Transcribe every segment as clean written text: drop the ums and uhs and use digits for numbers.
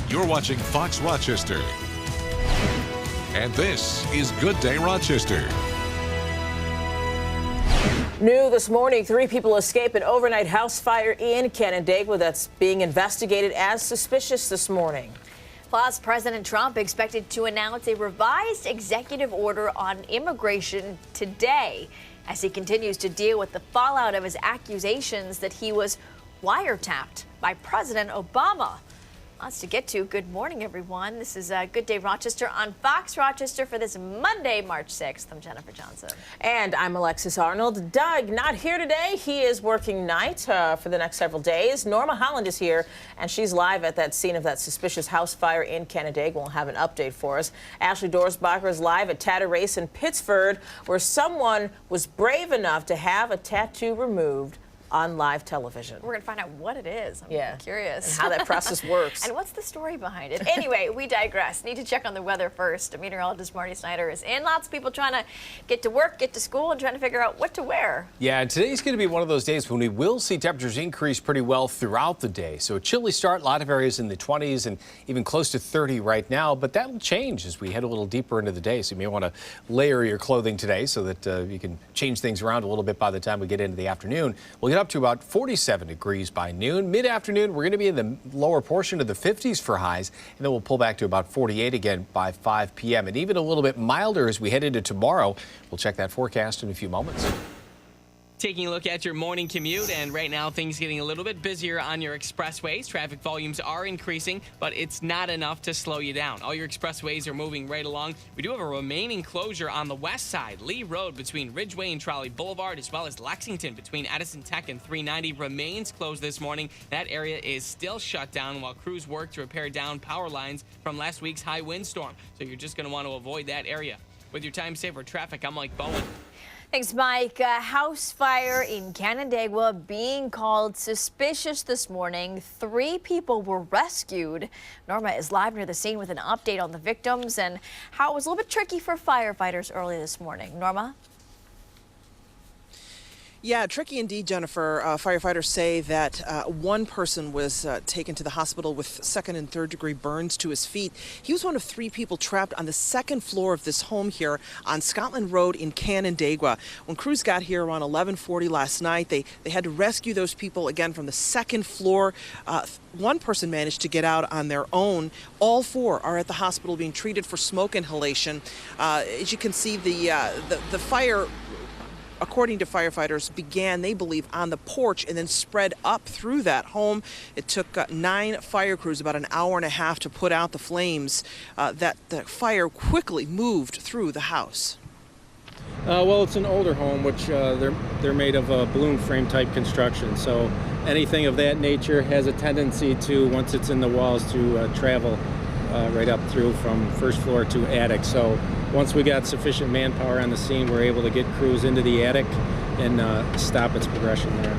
You're watching Fox Rochester. And this is Good Day Rochester. New this morning, 3 people escape an overnight house fire in Canandaigua that's being investigated as suspicious this morning. Plus, President Trump expected to announce a revised executive order on immigration today as he continues to deal with the fallout of his accusations that he was wiretapped by President Obama. Lots to get to. Good morning, everyone. This is Good Day Rochester on Fox Rochester for this Monday, March 6th. I'm Jennifer Johnson. And I'm Alexis Arnold. Doug, not here today. He is working night for the next several days. Norma Holland is here, and she's live at that scene of that suspicious house fire in Canandaigua. We'll have an update for us. Ashley Dorsbacher is live at Tatter Race in Pittsford, where someone was brave enough to have a tattoo removed on live television. We're going to find out what it is. I'm curious. And how that process works. And what's the story behind it? Anyway, we digress. Need to check on the weather first. Meteorologist Marty Snyder is in. Lots of people trying to get to work, get to school, and trying to figure out what to wear. Yeah, and today's going to be one of those days when we will see temperatures increase pretty well throughout the day. So a chilly start, a lot of areas in the 20s and even close to 30 right now. But that will change as we head a little deeper into the day. So you may want to layer your clothing today so that you can change things around a little bit by the time we get into the afternoon. We'll get up to about 47 degrees by noon. Mid-afternoon, we're going to be in the lower portion of the 50s for highs, and then we'll pull back to about 48 again by 5 p.m. and even a little bit milder as we head into tomorrow. We'll check that forecast in a few moments. Taking a look at your morning commute, and right now things getting a little bit busier on your expressways. Traffic volumes are increasing, but it's not enough to slow you down. All your expressways are moving right along. We do have a remaining closure on the west side. Lee Road between Ridgeway and Trolley Boulevard, as well as Lexington between Edison Tech and 390 remains closed this morning. That area is still shut down while crews work to repair down power lines from last week's high windstorm. So you're just going to want to avoid that area. With your time saver traffic, I'm Mike Bowen. Thanks, Mike. A house fire in Canandaigua being called suspicious this morning. 3 people were rescued. Norma is live near the scene with an update on the victims and how it was a little bit tricky for firefighters early this morning. Norma? Yeah, tricky indeed, Jennifer. Firefighters say that one person was taken to the hospital with 2nd and 3rd degree burns to his feet. He was one of 3 people trapped on the 2nd floor of this home here on Scotland Road in Canandaigua. When crews got here around 11:40 last night, they had to rescue those people again from the 2nd floor. One person managed to get out on their own. All 4 are at the hospital being treated for smoke inhalation. As you can see, the fire, according to firefighters, began, they believe, on the porch and then spread up through that home. It took 9 fire crews about an hour and a half to put out the flames. That the fire quickly moved through the house. Well, it's an older home, which they're made of a balloon frame type construction. So anything of that nature has a tendency to, once it's in the walls, to travel right up through from 1st floor to attic. So once we got sufficient manpower on the scene, we're able to get crews into the attic and stop its progression there.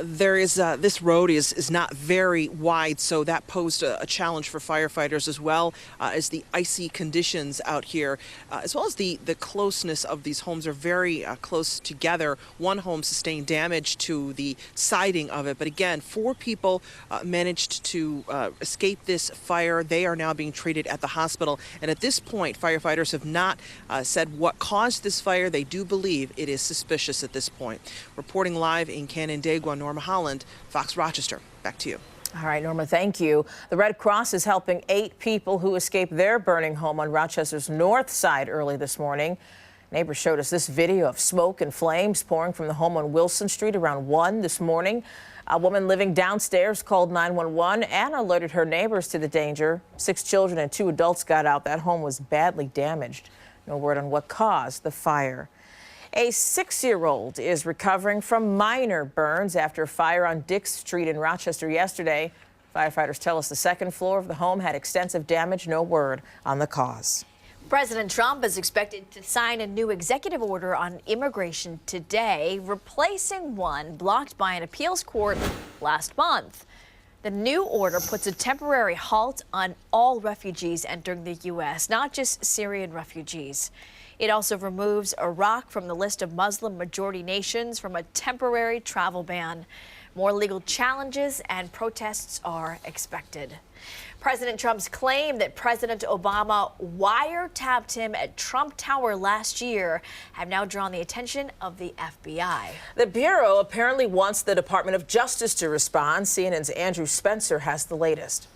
This road is not very wide, so that posed a challenge for firefighters, as well as the icy conditions out here, as well as the closeness of these homes are very close together. One home sustained damage to the siding of it, but again, 4 people managed to escape this fire. They are now being treated at the hospital, and at this point, firefighters have not said what caused this fire. They do believe it is suspicious at this point. Reporting live in Canandaigua, Norma Holland, Fox Rochester. Back to you. All right, Norma, thank you. The Red Cross is helping 8 people who escaped their burning home on Rochester's north side early this morning. Neighbors showed us this video of smoke and flames pouring from the home on Wilson Street around 1 this morning. A woman living downstairs called 911 and alerted her neighbors to the danger. 6 children and 2 adults got out. That home was badly damaged. No word on what caused the fire. A 6-year-old is recovering from minor burns after a fire on Dix Street in Rochester yesterday. Firefighters tell us the 2nd floor of the home had extensive damage. No word on the cause. President Trump is expected to sign a new executive order on immigration today, replacing one blocked by an appeals court last month. The new order puts a temporary halt on all refugees entering the U.S., not just Syrian refugees. It also removes Iraq from the list of Muslim-majority nations from a temporary travel ban. More legal challenges and protests are expected. President Trump's claim that President Obama wiretapped him at Trump Tower last year have now drawn the attention of the FBI. The Bureau apparently wants the Department of Justice to respond. CNN's Andrew Spencer has the latest.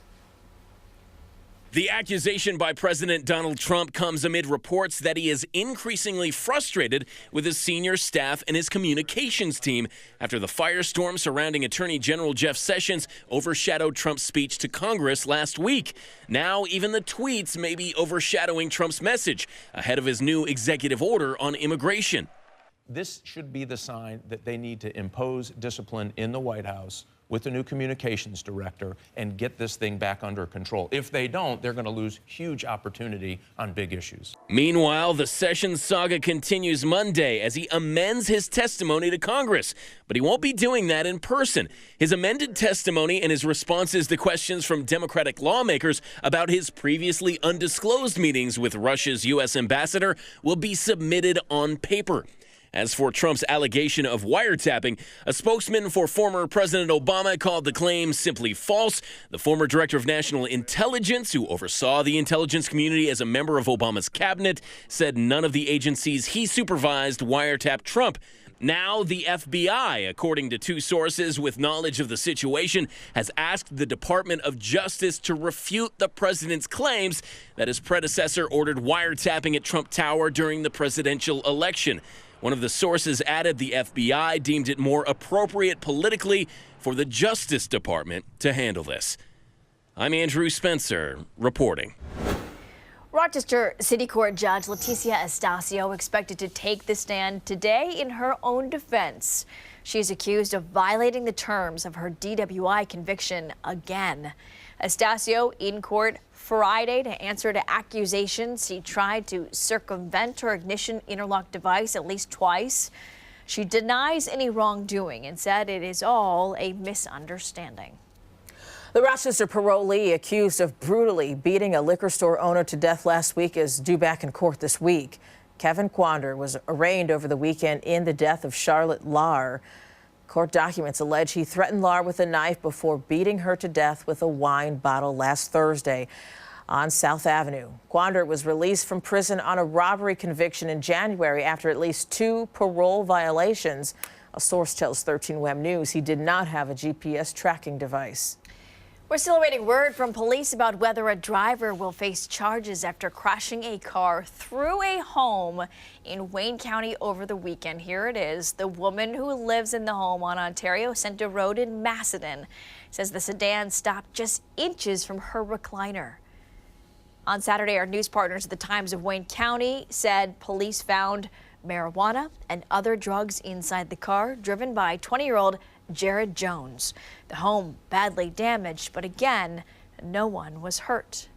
The accusation by President Donald Trump comes amid reports that he is increasingly frustrated with his senior staff and his communications team after the firestorm surrounding Attorney General Jeff Sessions overshadowed Trump's speech to Congress last week. Now, even the tweets may be overshadowing Trump's message ahead of his new executive order on immigration. This should be the sign that they need to impose discipline in the White House with the new communications director and get this thing back under control. If they don't, they're going to lose huge opportunity on big issues. Meanwhile, the Sessions saga continues Monday as he amends his testimony to Congress. But he won't be doing that in person. His amended testimony and his responses to questions from Democratic lawmakers about his previously undisclosed meetings with Russia's U.S. ambassador will be submitted on paper. As for Trump's allegation of wiretapping, a spokesman for former President Obama called the claim simply false. The former director of national intelligence, who oversaw the intelligence community as a member of Obama's cabinet, said none of the agencies he supervised wiretapped Trump. Now, the FBI, according to two sources with knowledge of the situation, has asked the Department of Justice to refute the president's claims that his predecessor ordered wiretapping at Trump Tower during the presidential election. One of the sources added the FBI deemed it more appropriate politically for the Justice Department to handle this. I'm Andrew Spencer, reporting. Rochester City Court Judge Leticia Estacio expected to take the stand today in her own defense. She is accused of violating the terms of her DWI conviction again. Estacio in court Friday to answer to accusations he tried to circumvent her ignition interlock device at least twice. She denies any wrongdoing and said it is all a misunderstanding. The Rochester parolee accused of brutally beating a liquor store owner to death last week is due back in court this week. Kevin Quander was arraigned over the weekend in the death of Charlotte Lahr. Court documents allege he threatened Lahr with a knife before beating her to death with a wine bottle last Thursday on South Avenue. Quander was released from prison on a robbery conviction in January after at least 2 parole violations. A source tells 13 Web News he did not have a GPS tracking device. We're still awaiting word from police about whether a driver will face charges after crashing a car through a home in Wayne County over the weekend. Here it is. The woman who lives in the home on Ontario Center Road in Macedon says the sedan stopped just inches from her recliner. On Saturday, our news partners at the Times of Wayne County said police found marijuana and other drugs inside the car driven by 20-year-old Jared Jones. The home badly damaged, but again, no one was hurt.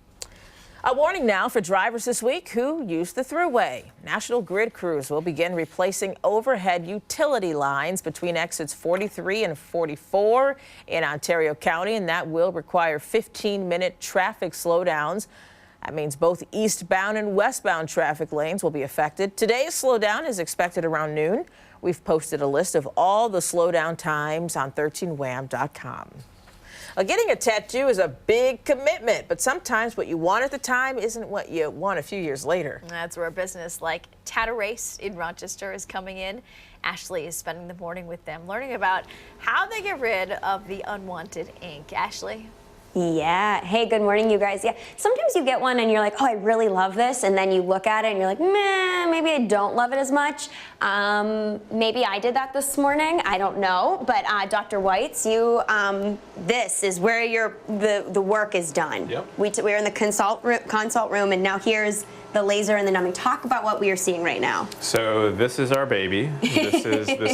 A warning now for drivers this week who use the Thruway. National Grid crews will begin replacing overhead utility lines between exits 43 and 44 in Ontario County, and that will require 15-minute traffic slowdowns. That means both eastbound and westbound traffic lanes will be affected. Today's slowdown is expected around noon. We've posted a list of all the slowdown times on 13wham.com. Getting a tattoo is a big commitment, but sometimes what you want at the time isn't what you want a few years later. That's where a business like Tattoo-Race in Rochester is coming in. Ashley is spending the morning with them, learning about how they get rid of the unwanted ink. Ashley? Yeah. Hey, good morning, you guys. Yeah. Sometimes you get one and you're like, oh, I really love this. And then you look at it and you're like, meh, maybe I don't love it as much. Maybe I did that this morning. I don't know. But Dr. Weitz, you, this is where the work is done. Yep. We're in the consult room, and now here's the laser and the numbing. Talk about what we are seeing right now. So this is our baby. This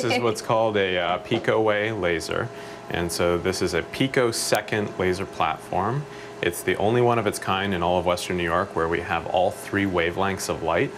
is what's called a PicoWay laser. And so this is a picosecond laser platform. It's the only one of its kind in all of Western New York where we have all 3 wavelengths of light,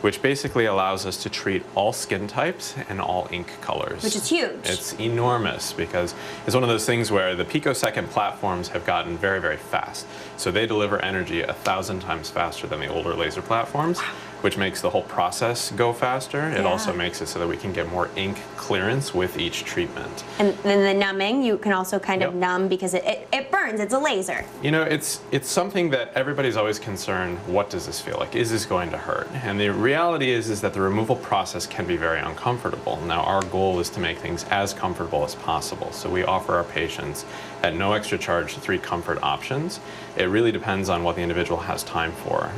which basically allows us to treat all skin types and all ink colors. Which is huge. It's enormous because it's one of those things where the picosecond platforms have gotten very, very fast. So they deliver energy 1,000 times faster than the older laser platforms. which makes the whole process go faster. It also makes it so that we can get more ink clearance with each treatment. And then the numbing, you can also kind of numb because it burns. It's a laser. You know, it's something that everybody's always concerned, what does this feel like? Is this going to hurt? And the reality is that the removal process can be very uncomfortable. Now, our goal is to make things as comfortable as possible. So we offer our patients at no extra charge 3 comfort options. It really depends on what the individual has time for.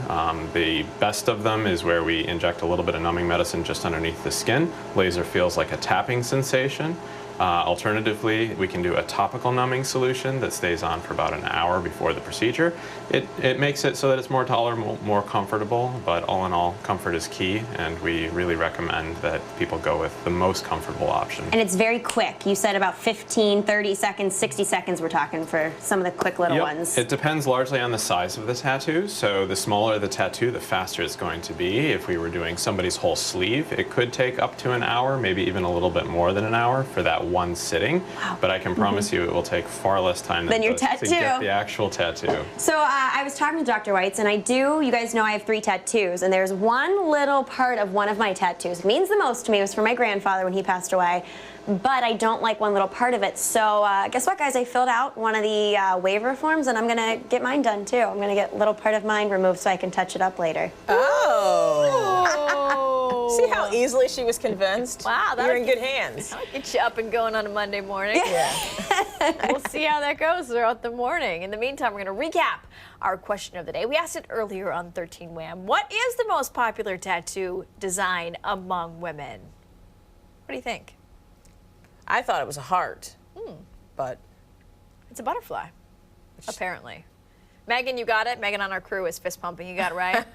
The best of them is where we inject a little bit of numbing medicine just underneath the skin. Laser feels like a tapping sensation. Alternatively, we can do a topical numbing solution that stays on for about an hour before the procedure. It makes it so that it's more tolerable, more comfortable, but all in all, comfort is key, and we really recommend that people go with the most comfortable option. And it's very quick. You said about 15, 30 seconds, 60 seconds we're talking for some of the quick little ones. It depends largely on the size of the tattoo. So the smaller the tattoo, the faster it's going to be. If we were doing somebody's whole sleeve, it could take up to an hour, maybe even a little bit more than an hour for that one sitting. Wow. But I can promise you it will take far less time than your tattoo to get the actual tattoo. So I was talking to Dr. Weitz, and you guys know I have 3 tattoos, and there's one little part of one of my tattoos. It means the most to me. It was for my grandfather when he passed away, but I don't like one little part of it. So guess what, guys? I filled out one of the waiver forms, and I'm going to get mine done, too. I'm going to get a little part of mine removed so I can touch it up later. Oh. See how easily she was convinced? Wow. You're in good hands. That'll get you up and going on a Monday morning. We'll see how that goes throughout the morning. In the meantime, we're going to recap our question of the day. We asked it earlier on 13 Wham. What is the most popular tattoo design among women? What do you think? I thought it was a heart, but it's a butterfly, apparently. Megan, you got it. Megan on our crew is fist pumping. You got it right.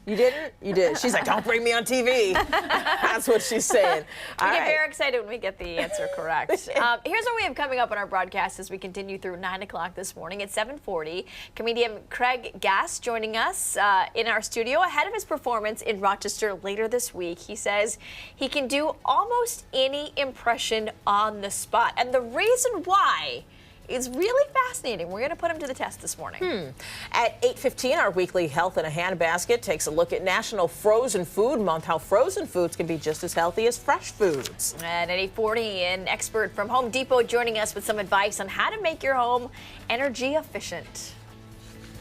You didn't? You did. She's like, don't bring me on TV. That's what she's saying. We get very excited when we get the answer correct. Here's what we have coming up on our broadcast as we continue through 9 o'clock this morning. At 7:40, comedian Craig Gass joining us in our studio ahead of his performance in Rochester later this week. He says he can do almost any impression on the spot. And the reason why is really fascinating. We're going to put him to the test this morning. At 8:15, our weekly Health in a Handbasket takes a look at National Frozen Food Month, how frozen foods can be just as healthy as fresh foods. And at 8:40, an expert from Home Depot joining us with some advice on how to make your home energy efficient.